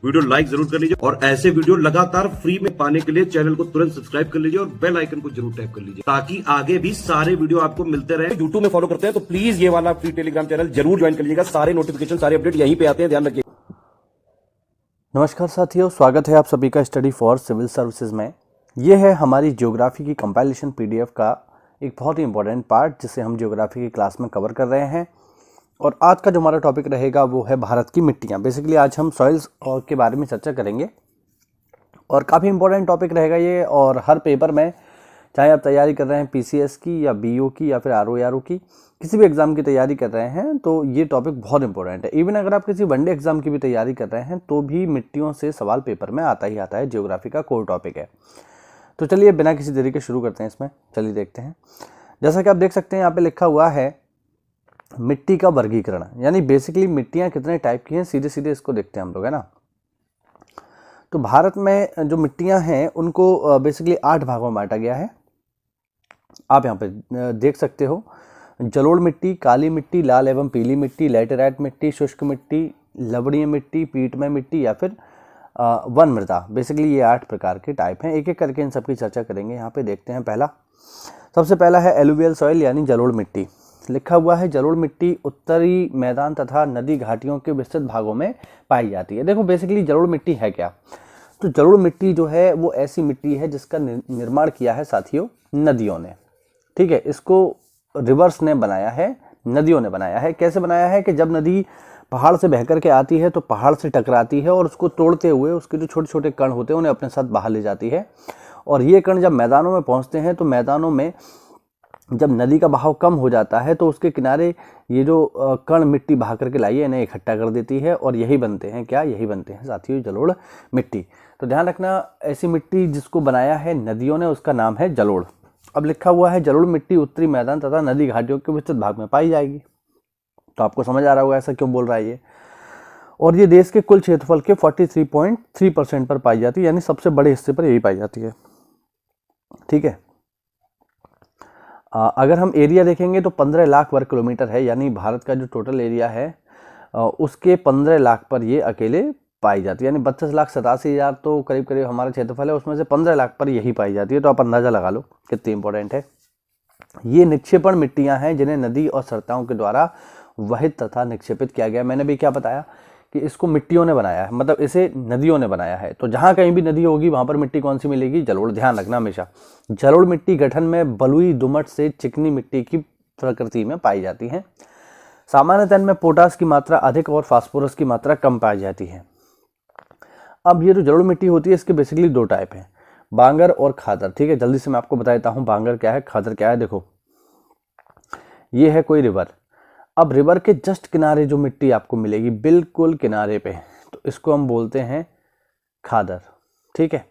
Video like जरूर कर लीजिए और ऐसे वीडियो लगातार फ्री में पाने के लिए चैनल को तुरंत सब्सक्राइब कर लीजिए और बेल आइकन को जरूर टैप कर लीजिए ताकि आगे भी सारे वीडियो आपको मिलते रहे। यूट्यूब में फॉलो करते हैं तो प्लीज ये वाला फ्री टेलीग्राम चैनल जरूर ज्वाइन कर लीजिएगा। सारे नोटिफिकेशन सारे अपडेट यहीं पे आते हैं, ध्यान रखिए। नमस्कार साथियों, स्वागत है आप सभी का स्टडी फॉर सिविल सर्विसेज में। ये है हमारी ज्योग्राफी की कंपाइलेशन पीडीएफ का एक बहुत ही इंपॉर्टेंट पार्ट जिसे हम ज्योग्राफी की क्लास में कवर कर रहे हैं। और आज का जो हमारा टॉपिक रहेगा वो है भारत की मिट्टियाँ। बेसिकली आज हम सॉइल्स के बारे में चर्चा करेंगे और काफ़ी इंपॉर्टेंट टॉपिक रहेगा ये। और हर पेपर में, चाहे आप तैयारी कर रहे हैं पीसीएस की या बीओ की या फिर आरओ की, किसी भी एग्ज़ाम की तैयारी कर रहे हैं तो ये टॉपिक बहुत इंपॉर्टेंट है। इवन अगर आप किसी वनडे एग्ज़ाम की भी तैयारी कर रहे हैं तो भी मिट्टियों से सवाल पेपर में आता ही आता है। ज्योग्राफी का कोर टॉपिक है। तो चलिए बिना किसी देरी के शुरू करते हैं इसमें। चलिए देखते हैं। जैसा कि आप देख सकते हैं यहाँ पे लिखा हुआ है मिट्टी का वर्गीकरण, यानी बेसिकली मिट्टियाँ कितने टाइप की हैं, सीधे सीधे इसको देखते हैं हम लोग, है ना। तो भारत में जो मिट्टियाँ हैं उनको बेसिकली 8 भागों में बांटा गया है। आप यहाँ पे देख सकते हो, जलोढ़ मिट्टी, काली मिट्टी, लाल एवं पीली मिट्टी, लैटेराइट मिट्टी, शुष्क मिट्टी, लवणीय मिट्टी, पीटमय मिट्टी या फिर वन मृदा। बेसिकली ये 8 प्रकार के टाइप हैं। एक एक करके इन सब की चर्चा करेंगे। यहाँ पे देखते हैं। सबसे पहला है एलुवियल सॉइल यानी जलोढ़ मिट्टी। लिखा हुआ है जलोढ़ मिट्टी उत्तरी मैदान तथा नदी घाटियों के विस्तृत भागों में पाई जाती है। देखो बेसिकली जलोढ़ मिट्टी है क्या, तो जलोढ़ मिट्टी जो है वो ऐसी मिट्टी है जिसका निर्माण किया है साथियों नदियों ने। ठीक है, इसको रिवर्स ने बनाया है, नदियों ने बनाया है। कैसे बनाया है कि जब नदी पहाड़ से बहकर के आती है तो पहाड़ से टकराती है और उसको तोड़ते हुए उसके जो छोटे छोटे कण होते हैं उन्हें अपने साथ बाहर ले जाती है। और ये कण जब मैदानों में पहुंचते हैं तो मैदानों में जब नदी का बहाव कम हो जाता है तो उसके किनारे ये जो कण मिट्टी बहा करके लाई है इन्हें इकट्ठा कर देती है और यही बनते हैं क्या, यही बनते हैं साथियों जलोढ़ मिट्टी। तो ध्यान रखना, ऐसी मिट्टी जिसको बनाया है नदियों ने उसका नाम है जलोढ़। अब लिखा हुआ है जलोढ़ मिट्टी उत्तरी मैदान तथा नदी घाटियों के विस्तृत भाग में पाई जाएगी। तो आपको समझ आ रहा होगा ऐसा क्यों बोल रहा है ये। और ये देश के कुल क्षेत्रफल के 43.3% पर पाई जाती है, यानी सबसे बड़े हिस्से पर यही पाई जाती है। ठीक है, अगर हम एरिया देखेंगे तो 15 लाख वर्ग किलोमीटर है, यानी भारत का जो टोटल एरिया है उसके 15 लाख पर ये अकेले पाई जाती है। यानी 32,87,000 तो करीब करीब हमारा क्षेत्रफल है, उसमें से 15 लाख पर यही पाई जाती है। तो आप अंदाज़ा लगा लो कितनी इंपॉर्टेंट है। ये निक्षेपण मिट्टियां हैं जिन्हें नदी और सरताओं के द्वारा वहित तथा निक्षेपित किया गया। मैंने भी क्या बताया कि इसको मिट्टियों ने बनाया है, मतलब इसे नदियों ने बनाया है। तो जहाँ कहीं भी नदी होगी वहाँ पर मिट्टी कौन सी मिलेगी, जलोढ़। ध्यान रखना हमेशा, जलोढ़ मिट्टी गठन में बलुई दोमट से चिकनी मिट्टी की प्रकृति में पाई जाती है। सामान्यतः में पोटास की मात्रा अधिक और फास्फोरस की मात्रा कम पाई जाती है। अब ये जो जलोढ़ मिट्टी होती है इसके बेसिकली 2 टाइप हैं, बांगर और खादर। ठीक है, जल्दी से मैं आपको बता देता हूँ बांगर क्या है, खादर क्या है। देखो ये है कोई रिवर। अब रिवर के जस्ट किनारे जो मिट्टी आपको मिलेगी, बिल्कुल किनारे पे, तो इसको हम बोलते हैं खादर। ठीक है,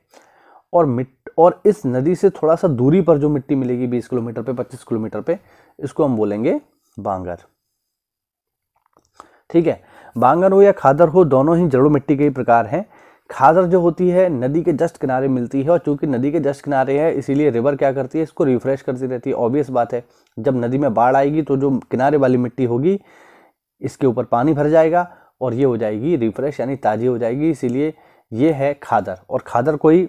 और इस नदी से थोड़ा सा दूरी पर जो मिट्टी मिलेगी 20 किलोमीटर पे, 25 किलोमीटर पे, इसको हम बोलेंगे बांगर। ठीक है, बांगर हो या खादर हो, दोनों ही जलोढ़ मिट्टी के ही प्रकार हैं। खादर जो होती है नदी के जस्ट किनारे मिलती है और चूंकि नदी के जस्ट किनारे है इसीलिए रिवर क्या करती है, इसको रिफ्रेश करती रहती है। ऑब्वियस बात है, जब नदी में बाढ़ आएगी तो जो किनारे वाली मिट्टी होगी इसके ऊपर पानी भर जाएगा और ये हो जाएगी रिफ्रेश, यानी ताजी हो जाएगी। इसीलिए ये है खादर। और खादर को ही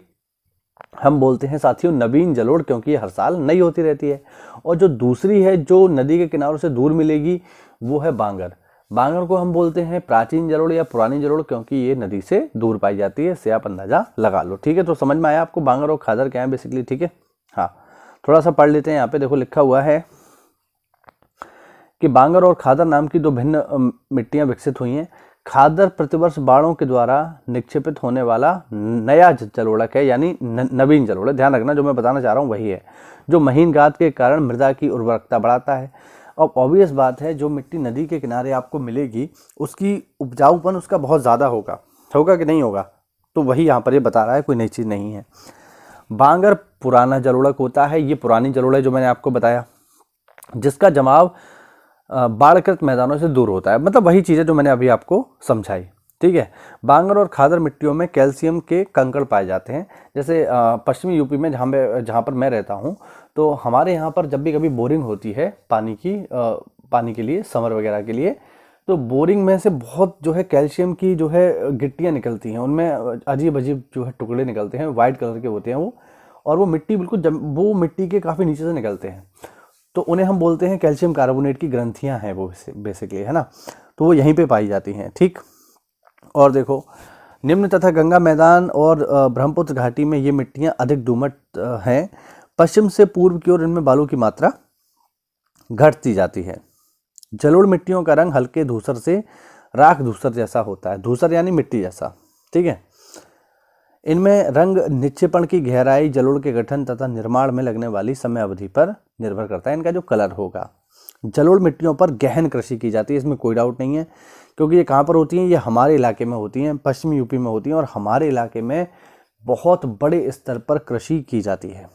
हम बोलते हैं साथियों नवीन जलोढ़, क्योंकि ये हर साल नई होती रहती है। और जो दूसरी है जो नदी के किनारों से दूर मिलेगी वो है बांगर। बांगर को हम बोलते हैं प्राचीन जलोढ़ या पुरानी जलोढ़, क्योंकि ये नदी से दूर पाई जाती है। इससे आप अंदाजा लगा लो। ठीक है, तो समझ में आया आपको बांगर और खादर क्या है बेसिकली। ठीक है, हाँ थोड़ा सा पढ़ लेते हैं। यहाँ पे देखो लिखा हुआ है कि बांगर और खादर नाम की 2 भिन्न मिट्टियां विकसित हुई हैं। खादर प्रतिवर्ष बाढ़ों के द्वारा निक्षेपित होने वाला नया जलोढ़क है, यानी नवीन जलोढ़ है। ध्यान रखना, जो मैं बताना चाह रहा हूँ वही है, जो महीन गाद के कारण मृदा की उर्वरकता बढ़ाता है। अब ऑब्वियस बात है, जो मिट्टी नदी के किनारे आपको मिलेगी उसकी उपजाऊपन उसका बहुत ज़्यादा होगा कि नहीं होगा, तो वही यहाँ पर ये बता रहा है, कोई नई चीज़ नहीं है। बांगर पुराना जलोढ़क होता है, ये पुरानी जलोढ़ है जो मैंने आपको बताया, जिसका जमाव बाढ़कृत मैदानों से दूर होता है। मतलब वही चीज़ें जो मैंने अभी आपको समझाई। ठीक है, बांगर और खादर मिट्टियों में कैल्शियम के कंकड़ पाए जाते हैं। जैसे पश्चिमी यूपी में जहाँ पर मैं रहता हूँ, तो हमारे यहाँ पर जब भी कभी बोरिंग होती है पानी के लिए, समर वगैरह के लिए, तो बोरिंग में से बहुत जो है कैल्शियम की जो है गिट्टियाँ निकलती हैं, उनमें अजीब अजीब जो है टुकड़े निकलते हैं, वाइट कलर के होते हैं वो, और वो मिट्टी बिल्कुल वो मिट्टी के काफ़ी नीचे से निकलते हैं, तो उन्हें हम बोलते हैं कैल्शियम कार्बोनेट की ग्रंथियाँ हैं वो बेसिकली, है ना। तो वो यहीं पे पाई जाती हैं, ठीक। और देखो, निम्न तथा गंगा मैदान और ब्रह्मपुत्र घाटी में ये मिट्टियाँ अधिक दोमट हैं। पश्चिम से पूर्व की ओर इनमें बालू की मात्रा घटती जाती है। जलोढ़ मिट्टियों का रंग हल्के धूसर से राख धूसर जैसा होता है, धूसर यानी मिट्टी जैसा, ठीक है। इनमें रंग निक्षेपण की गहराई, जलोढ़ के गठन तथा निर्माण में लगने वाली समय अवधि पर निर्भर करता है इनका जो कलर होगा। जलोढ़ मिट्टियों पर गहन कृषि की जाती है, इसमें कोई डाउट नहीं है, क्योंकि ये कहाँ पर होती हैं, ये हमारे इलाके में होती हैं, पश्चिमी यूपी में होती हैं, और हमारे इलाके में बहुत बड़े स्तर पर कृषि की जाती है,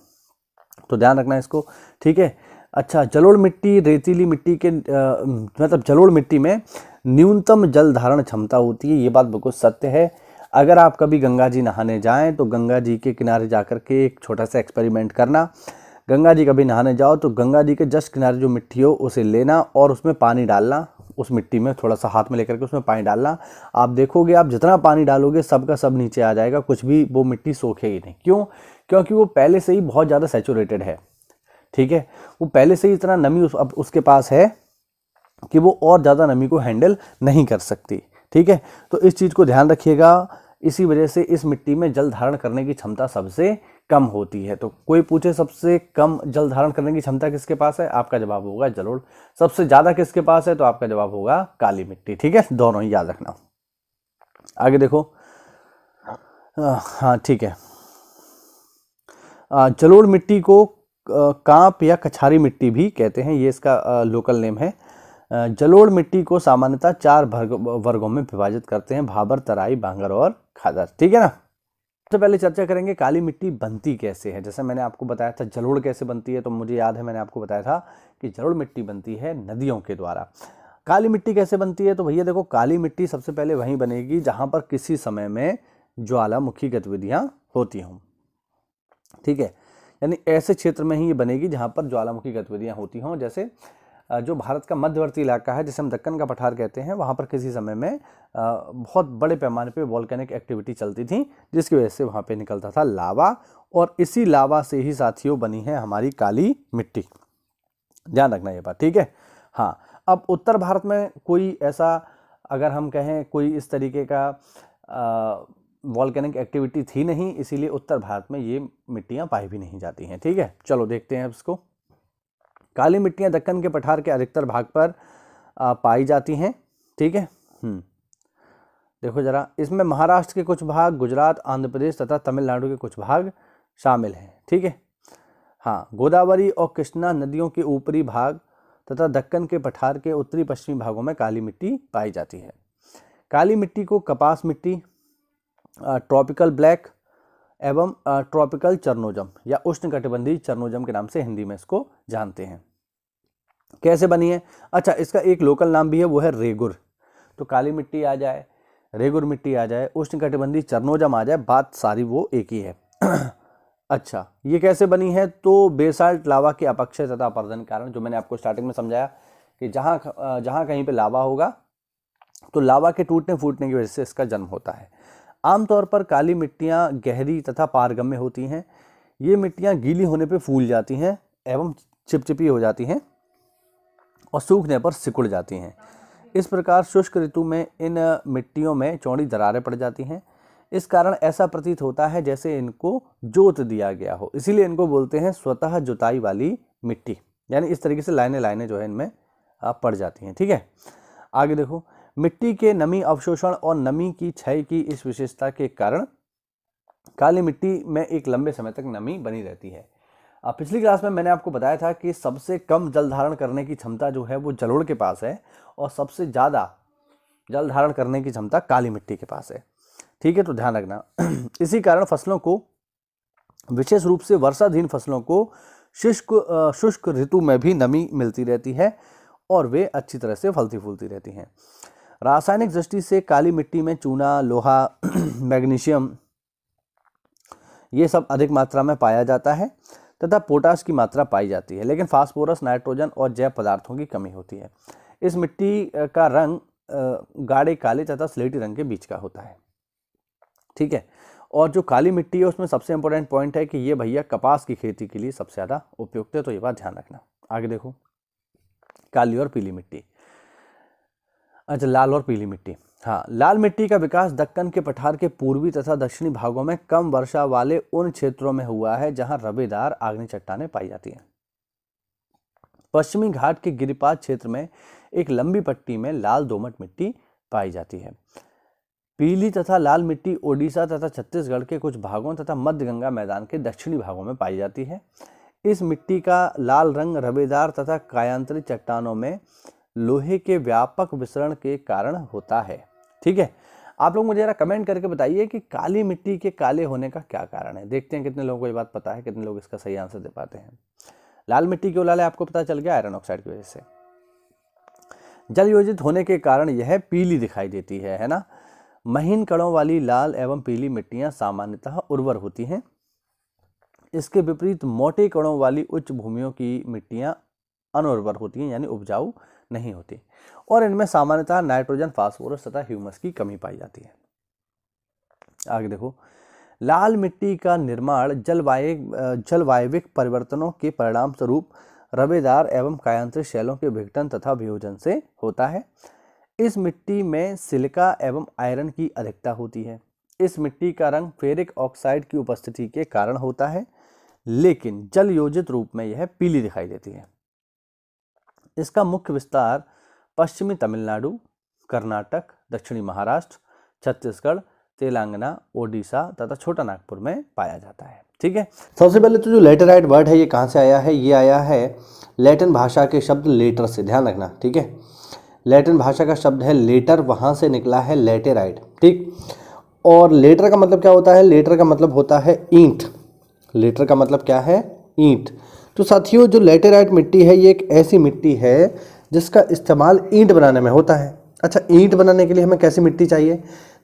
तो ध्यान रखना इसको, ठीक है। अच्छा, जलोढ़ मिट्टी रेतीली मिट्टी के मतलब जलोढ़ मिट्टी में न्यूनतम जल धारण क्षमता होती है, ये बात बिल्कुल सत्य है। अगर आप कभी गंगा जी नहाने जाएं तो गंगा जी के किनारे जाकर के एक छोटा सा एक्सपेरिमेंट करना। गंगा जी कभी नहाने जाओ तो गंगा जी के जस्ट किनारे जो मिट्टी हो उसे लेना और उसमें पानी डालना, उस मिट्टी में थोड़ा सा हाथ में लेकर के उसमें पानी डालना। आप देखोगे आप जितना पानी डालोगे सब का सब नीचे आ जाएगा, कुछ भी वो मिट्टी सोखेगी नहीं। क्यों? क्योंकि वो पहले से ही बहुत ज़्यादा सैचुरेटेड है, ठीक है। वो पहले से ही इतना नमी उसके पास है कि वो और ज़्यादा नमी को हैंडल नहीं कर सकती, ठीक है। तो इस चीज़ को ध्यान रखिएगा, इसी वजह से इस मिट्टी में जल धारण करने की क्षमता सबसे कम होती है। तो कोई पूछे सबसे कम जल धारण करने की क्षमता किसके पास है, आपका जवाब होगा जलोढ़। सबसे ज़्यादा किसके पास है, तो आपका जवाब होगा काली मिट्टी, ठीक है। दोनों ही याद रखना। आगे देखो, हाँ ठीक है। जलोढ़ मिट्टी को कांप या कछारी मिट्टी भी कहते हैं, ये इसका लोकल नेम है। जलोढ़ मिट्टी को सामान्यतः 4 वर्गों में विभाजित करते हैं, भाबर, तराई, भांगर और खादर, ठीक है ना। सबसे पहले चर्चा करेंगे काली मिट्टी बनती कैसे है। जैसे मैंने आपको बताया था जलोढ़ कैसे बनती है, तो मुझे याद है मैंने आपको बताया था कि जलोढ़ मिट्टी बनती है नदियों के द्वारा। काली मिट्टी कैसे बनती है, तो भैया देखो, काली मिट्टी सबसे पहले वहीं बनेगी जहां पर किसी समय में ज्वालामुखी गतिविधियां होती हों, ठीक है। यानी ऐसे क्षेत्र में ही ये बनेगी जहां पर ज्वालामुखी गतिविधियां होती हों। जैसे जो भारत का मध्यवर्ती इलाका है, जिसे हम दक्कन का पठार कहते हैं, वहाँ पर किसी समय में बहुत बड़े पैमाने पे वॉल्केनिक एक्टिविटी चलती थी, जिसकी वजह से वहाँ पे निकलता था लावा, और इसी लावा से ही साथियों बनी है हमारी काली मिट्टी। ध्यान रखना ये बात, ठीक है। हाँ, अब उत्तर भारत में कोई ऐसा, अगर हम कहें कोई इस तरीके का वॉल्केनिक एक्टिविटी थी नहीं, इसीलिए उत्तर भारत में ये मिट्टियाँ पाई भी नहीं जाती हैं, ठीक है। चलो देखते हैं इसको। काली मिट्टियाँ दक्कन के पठार के अधिकतर भाग पर पाई जाती हैं, ठीक है। देखो जरा, इसमें महाराष्ट्र के कुछ भाग, गुजरात, आंध्र प्रदेश तथा तमिलनाडु के कुछ भाग शामिल हैं, ठीक है। हाँ, गोदावरी और कृष्णा नदियों के ऊपरी भाग तथा दक्कन के पठार के उत्तरी पश्चिमी भागों में काली मिट्टी पाई जाती है। काली मिट्टी को कपास मिट्टी, ट्रॉपिकल ब्लैक एवं ट्रॉपिकल चरनोजम या उष्णकटिबंधीय चरनोजम के नाम से हिंदी में इसको जानते हैं। कैसे बनी है? अच्छा, इसका एक लोकल नाम भी है, वो है रेगुर। तो काली मिट्टी आ जाए, रेगुर मिट्टी आ जाए, उष्णकटिबंधीय चरनोजम आ जाए, बात सारी वो एक ही है। अच्छा, ये कैसे बनी है? तो बेसाल्ट लावा के अपक्षय तथा अपर्दन के कारण, जो मैंने आपको स्टार्टिंग में समझाया कि जहाँ कहीं पे लावा होगा तो लावा के टूटने फूटने की वजह से इसका जन्म होता है। आमतौर पर काली मिट्टियाँ गहरी तथा पारगम्य होती हैं। ये मिट्टियाँ गीली होने पे फूल जाती हैं एवं चिपचिपी हो जाती हैं और सूखने पर सिकुड़ जाती हैं। इस प्रकार शुष्क ऋतु में इन मिट्टियों में चौड़ी दरारें पड़ जाती हैं। इस कारण ऐसा प्रतीत होता है जैसे इनको जोत दिया गया हो, इसीलिए इनको बोलते हैं स्वतः जुताई वाली मिट्टी। यानी इस तरीके से लाइनें लाइनें जो है इनमें पड़ जाती हैं, ठीक है। आगे देखो, मिट्टी के नमी अवशोषण और नमी की क्षय की इस विशेषता के कारण काली मिट्टी में एक लंबे समय तक नमी बनी रहती है। पिछली क्लास में मैंने आपको बताया था कि सबसे कम जल धारण करने की क्षमता जो है वो जलोढ़ के पास है और सबसे ज़्यादा जल धारण करने की क्षमता काली मिट्टी के पास है, ठीक है। तो ध्यान रखना। इसी कारण फसलों को, विशेष रूप से वर्षाधीन फसलों को शुष्क ऋतु में भी नमी मिलती रहती है और वे अच्छी तरह से फलती फूलती रहती हैं। रासायनिक दृष्टि से काली मिट्टी में चूना, लोहा, मैग्नीशियम ये सब अधिक मात्रा में पाया जाता है तथा पोटाश की मात्रा पाई जाती है, लेकिन फास्फोरस, नाइट्रोजन और जैव पदार्थों की कमी होती है। इस मिट्टी का रंग गाढ़े काले तथा स्लेटी रंग के बीच का होता है। ठीक है, और जो काली मिट्टी है उसमें सबसे इंपॉर्टेंट पॉइंट है कि ये भैया कपास की खेती के लिए सबसे ज़्यादा उपयुक्त है, तो ये बात ध्यान रखना। आगे देखो, काली और पीली मिट्टी। अच्छा, लाल और पीली मिट्टी। हाँ, लाल मिट्टी का विकास दक्कन के पठार के पूर्वी तथा दक्षिणी भागों में कम वर्षा वाले उन क्षेत्रों में हुआ है जहां रवेदार आग्नेय चट्टानें पाई जाती हैं। पश्चिमी घाट के गिरिपाद क्षेत्र में एक लंबी पट्टी में लाल दोमट मिट्टी पाई जाती है। पीली तथा लाल मिट्टी ओडिशा तथा छत्तीसगढ़ के कुछ भागों तथा मध्य गंगा मैदान के दक्षिणी भागों में पाई जाती है। इस मिट्टी का लाल रंग रवेदार तथा कायांतरित चट्टानों में लोहे के व्यापक विसरण के कारण होता है। ठीक है, आप लोग मुझे जरा कमेंट करके बताइए कि काली मिट्टी के काले होने का क्या कारण है। देखते हैं कितने लोगों को ये बात पता है, कितने लोग इसका सही आंसर दे पाते हैं। लाल मिट्टी क्यों लाल है आपको पता चल गया, आयरन ऑक्साइड की वजह से। जल योजित होने के कारण यह पीली दिखाई देती है ना। महीन कणों वाली लाल एवं पीली मिट्टियां सामान्यतः उर्वर होती हैं। इसके विपरीत मोटे कणों वाली उच्च भूमियों की मिट्टियां अनुर्वर होती हैं, यानी उपजाऊ नहीं होती, और इनमें सामान्यतः नाइट्रोजन, फास्फोरस तथा ह्यूमस की कमी पाई जाती है। आगे देखो, लाल मिट्टी का निर्माण जलवायविक परिवर्तनों के परिणाम स्वरूप रवेदार एवं कायांतरित शैलों के विघटन तथा वियोजन से होता है। इस मिट्टी में सिलिका एवं आयरन की अधिकता होती है। इस मिट्टी का रंग फेरिक ऑक्साइड की उपस्थिति के कारण होता है, लेकिन जल योजित रूप में यह पीली दिखाई देती है। इसका मुख्य विस्तार पश्चिमी तमिलनाडु, कर्नाटक, दक्षिणी महाराष्ट्र, छत्तीसगढ़, तेलंगाना, ओडिशा तथा छोटा नागपुर में पाया जाता है। ठीक है, सबसे पहले तो जो लेटेराइट वर्ड है ये कहाँ से आया है, ये आया है लैटिन भाषा के शब्द लेटर से, ध्यान रखना। ठीक है, लैटिन भाषा का शब्द है लेटर, वहाँ से निकला है लेटेराइट। ठीक, और लेटर का मतलब क्या होता है, लेटर का मतलब होता है ईंट। लेटर का मतलब क्या है, ईंट। तो साथियों, जो लेटेराइट मिट्टी है ये एक ऐसी मिट्टी है जिसका इस्तेमाल ईंट बनाने में होता है। अच्छा, ईंट बनाने के लिए हमें कैसी मिट्टी चाहिए,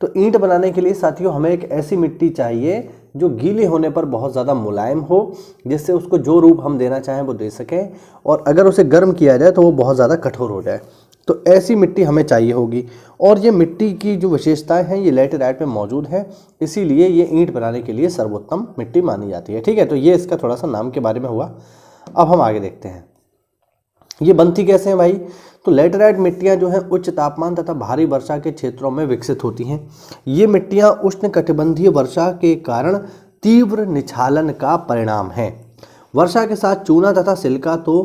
तो ईंट बनाने के लिए साथियों हमें एक ऐसी मिट्टी चाहिए जो गीले होने पर बहुत ज़्यादा मुलायम हो, जिससे उसको जो रूप हम देना चाहें वो दे सकें, और अगर उसे गर्म किया जाए तो वो बहुत ज़्यादा कठोर हो जाए। तो ऐसी मिट्टी हमें चाहिए होगी, और ये मिट्टी की जो विशेषताएं हैं ये लेटेराइट में मौजूद है, इसीलिए ये ईंट बनाने के लिए सर्वोत्तम मिट्टी मानी जाती है। ठीक है, तो ये इसका थोड़ा सा नाम के बारे में हुआ। अब हम आगे देखते हैं ये बनती कैसे हैं भाई। तो लेटेराइट मिट्टियां जो हैं उच्च तापमान तथा भारी वर्षा के क्षेत्रों में विकसित होती हैं। ये मिट्टियां उष्णकटिबंधीय वर्षा के कारण तीव्र निक्षालन का परिणाम है। वर्षा के साथ चूना तथा सिलिका तो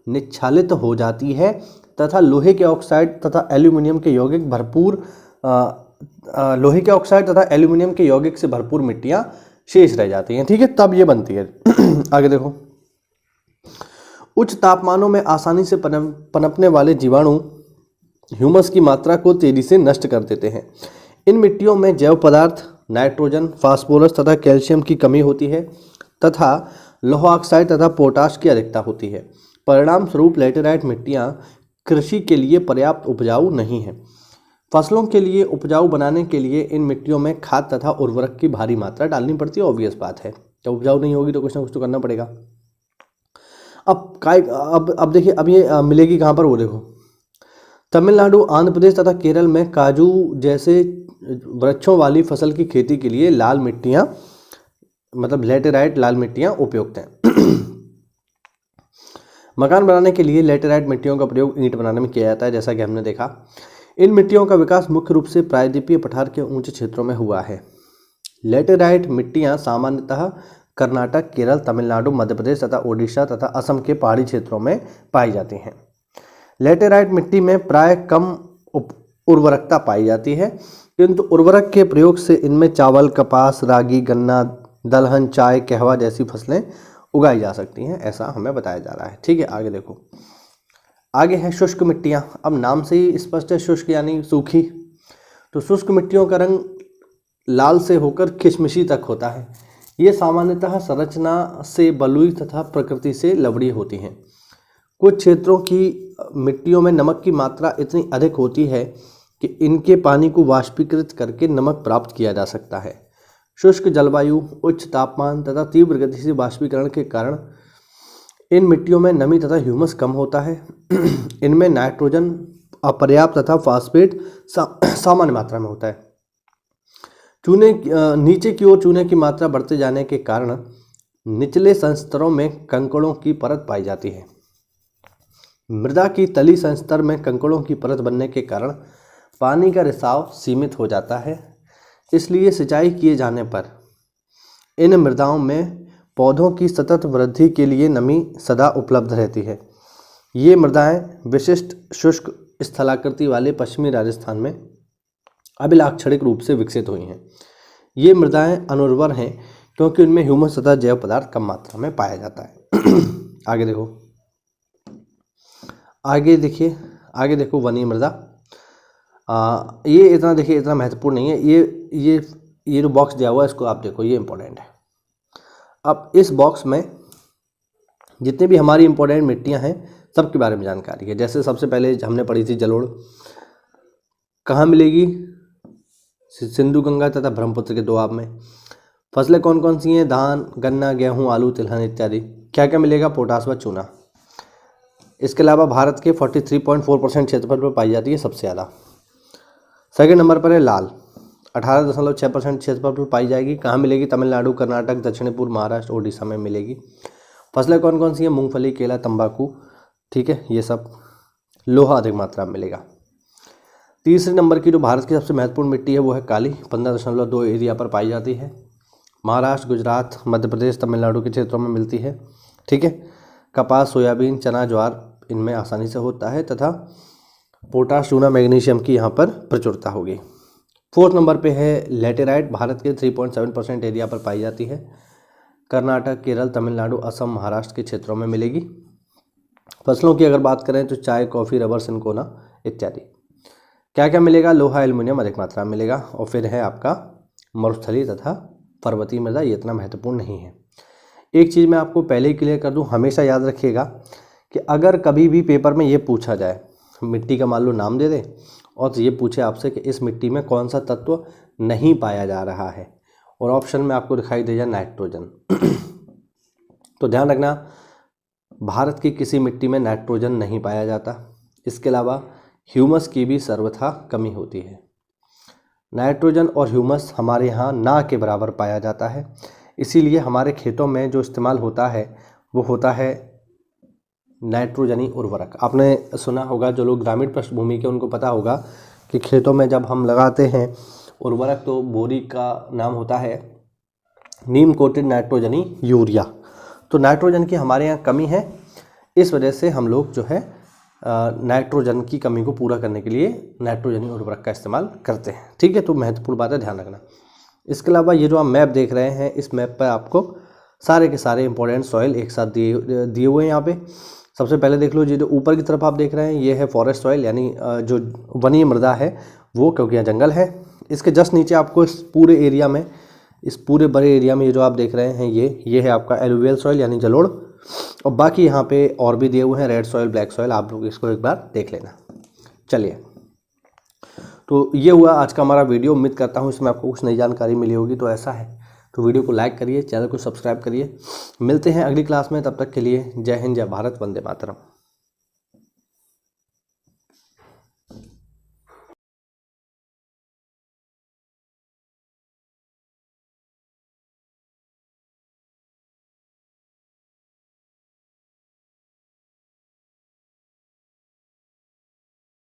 निक्षालित हो जाती है तथा लोहे के ऑक्साइड तथा एल्यूमिनियम के यौगिक से भरपूर मिट्टियां शेष रह जाती हैं। ठीक है, तब ये बनती है। आगे देखो, उच्च तापमानों में आसानी से पनपने वाले जीवाणु ह्यूमस की मात्रा को तेजी से नष्ट कर देते हैं। इन मिट्टियों में जैव पदार्थ नाइट्रोजन, फास्फोरस तथा कैल्शियम की कमी होती है तथा लौह ऑक्साइड तथा पोटाश की अधिकता होती है। परिणाम स्वरूप लेटेराइट मिट्टियां कृषि के लिए पर्याप्त उपजाऊ नहीं है। फसलों के लिए उपजाऊ बनाने के लिए इन मिट्टियों में खाद तथा उर्वरक की भारी मात्रा डालनी पड़ती है। ऑब्वियस बात है, जब उपजाऊ नहीं होगी तो कुछ ना कुछ तो करना पड़ेगा। अब देखिए, अब ये मिलेगी कहाँ पर, वो देखो, तमिलनाडु, आंध्र प्रदेश तथा केरल में काजू जैसे वृक्षों वाली फसल की खेती के लिए लाल मिट्टियाँ, मतलब लेटेराइट लाल मिट्टियाँ उपयुक्त हैं। मकान बनाने के लिए लेटेराइट मिट्टियों का प्रयोग ईंट बनाने में किया जाता है, जैसा कि हमने देखा। इन मिट्टियों का विकास मुख्य रूप से प्रायद्वीपीय पठार के ऊंचे क्षेत्रों में हुआ है। लेटेराइट मिट्टियाँ सामान्यतः कर्नाटक, केरल, तमिलनाडु, मध्य प्रदेश तथा ओडिशा तथा असम के पहाड़ी क्षेत्रों में पाई जाती हैं। लेटेराइट मिट्टी में प्राय कम उर्वरकता पाई जाती है, किंतु उर्वरक के प्रयोग से इनमें चावल, कपास, रागी, गन्ना, दलहन, चाय, कहवा जैसी फसलें उगाई जा सकती हैं, ऐसा हमें बताया जा रहा है। ठीक है, आगे देखो, आगे है शुष्क मिट्टियाँ। अब नाम से ही स्पष्ट है, शुष्क यानी सूखी। तो शुष्क मिट्टियों का रंग लाल से होकर खिशमिशी तक होता है। ये सामान्यतः संरचना से बलुई तथा प्रकृति से लवणीय होती हैं। कुछ क्षेत्रों की मिट्टियों में नमक की मात्रा इतनी अधिक होती है कि इनके पानी को वाष्पीकृत करके नमक प्राप्त किया जा सकता है। शुष्क जलवायु, उच्च तापमान तथा तीव्र गति से वाष्पीकरण के कारण इन मिट्टियों में नमी तथा ह्यूमस कम होता है। इनमें नाइट्रोजन, अपर्याप्त तथा फास्फेट सामान्य मात्रा में होता है। नीचे की ओर चूने की मात्रा बढ़ते जाने के कारण निचले संस्तरों में कंकड़ों की परत पाई जाती है। मृदा की तली संस्तर में कंकड़ों की परत बनने के कारण पानी का रिसाव सीमित हो जाता है। इसलिए सिंचाई किए जाने पर इन मृदाओं में पौधों की सतत वृद्धि के लिए नमी सदा उपलब्ध रहती है। ये मृदाएं विशिष्ट शुष्क स्थलाकृति वाले पश्चिमी राजस्थान में अभिलाक्षणिक रूप से विकसित हुई हैं। ये मृदाएं अनुर्वर हैं क्योंकि उनमें ह्यूमस तथा जैव पदार्थ कम मात्रा में पाया जाता है। आगे देखो वनीय मृदा। ये इतना देखिए, इतना महत्वपूर्ण नहीं है। ये जो बॉक्स दिया हुआ है इसको आप देखो, ये इंपॉर्टेंट है। अब इस बॉक्स में जितने भी हमारी इंपॉर्टेंट मिट्टियां हैं सबके बारे में जानकारी है। जैसे सबसे पहले हमने पढ़ी थी जलोढ़, कहाँ मिलेगी? सिंधु गंगा तथा ब्रह्मपुत्र के दोआब में। फसलें कौन कौन सी हैं? धान, गन्ना, गेहूं, आलू, तिलहन इत्यादि। क्या क्या मिलेगा? पोटास व चूना। इसके अलावा भारत के 43.4% क्षेत्रफल पर पाई जाती है सबसे ज़्यादा। सेकंड नंबर पर है लाल, 18.6% क्षेत्रफल पर पाई जाएगी। कहाँ मिलेगी? तमिलनाडु, कर्नाटक, दक्षिणी पूर्व महाराष्ट्र, ओडिशा में मिलेगी। फसलें कौन कौन सी हैं? मूंगफली, केला, तंबाकू, ठीक है, ये सब। लोहा अधिक मात्रा में मिलेगा। तीसरे नंबर की जो भारत की सबसे महत्वपूर्ण मिट्टी है वो है काली, 15.2 एरिया पर पाई जाती है। महाराष्ट्र, गुजरात, मध्य प्रदेश, तमिलनाडु के क्षेत्रों में मिलती है, ठीक है। कपास, सोयाबीन, चना, ज्वार इनमें आसानी से होता है तथा पोटाश, चूना, मैग्नीशियम की यहाँ पर प्रचुरता होगी। फोर्थ नंबर पे है लेटेराइट, भारत के 3.7% एरिया पर पाई जाती है। कर्नाटक, केरल, तमिलनाडु, असम, महाराष्ट्र के क्षेत्रों में मिलेगी। फसलों की अगर बात करें तो चाय, कॉफ़ी, रबर, सिनकोना इत्यादि। क्या क्या मिलेगा? लोहा, एल्युमिनियम अधिक मात्रा में मिलेगा। और फिर है आपका मरुस्थलीय तथा पर्वतीय मृदा, ये इतना महत्वपूर्ण नहीं है। एक चीज़ मैं आपको पहले ही क्लियर कर दूं, हमेशा याद रखिएगा कि अगर कभी भी पेपर में ये पूछा जाए, मिट्टी का मान लो नाम दे दे और ये पूछे आपसे कि इस मिट्टी में कौन सा तत्व नहीं पाया जा रहा है और ऑप्शन में आपको दिखाई दे जाए नाइट्रोजन, तो ध्यान रखना भारत की किसी मिट्टी में नाइट्रोजन नहीं पाया जाता। इसके अलावा ह्यूमस की भी सर्वथा कमी होती है। नाइट्रोजन और ह्यूमस हमारे यहाँ ना के बराबर पाया जाता है, इसीलिए हमारे खेतों में जो इस्तेमाल होता है वो होता है नाइट्रोजनी उर्वरक। आपने सुना होगा, जो लोग ग्रामीण पृष्ठभूमि के उनको पता होगा कि खेतों में जब हम लगाते हैं उर्वरक तो बोरी का नाम होता है नीम कोटेड नाइट्रोजनी यूरिया। तो नाइट्रोजन की हमारे यहाँ कमी है, इस वजह से हम लोग जो है नाइट्रोजन की कमी को पूरा करने के लिए नाइट्रोजनी उर्वरक का इस्तेमाल करते हैं, ठीक है। तो महत्वपूर्ण बात है, ध्यान रखना। इसके अलावा ये जो आप मैप देख रहे हैं, इस मैप पर आपको सारे के सारे इंपॉर्टेंट सॉइल एक साथ दिए हुए हैं। यहाँ पे सबसे पहले देख लो, ये जो ऊपर की तरफ आप देख रहे हैं ये है फॉरेस्ट सॉइल, यानी जो वनीय मृदा है वो, क्योंकि यहाँ जंगल है। इसके जस्ट नीचे आपको इस पूरे एरिया में, इस पूरे बड़े एरिया में ये जो आप देख रहे हैं ये है आपका एलुवियल सॉइल यानी जलोढ़। और बाकी यहाँ पे और भी दिए हुए हैं, रेड सॉइल, ब्लैक सॉइल, आप लोग इसको एक बार देख लेना। चलिए, तो ये हुआ आज का हमारा वीडियो। उम्मीद करता हूँ इसमें आपको कुछ नई जानकारी मिली होगी। तो ऐसा है तो वीडियो को लाइक करिए, चैनल को सब्सक्राइब करिए। मिलते हैं अगली क्लास में, तब तक के लिए जय हिंद, जय भारत, वंदे मातरम।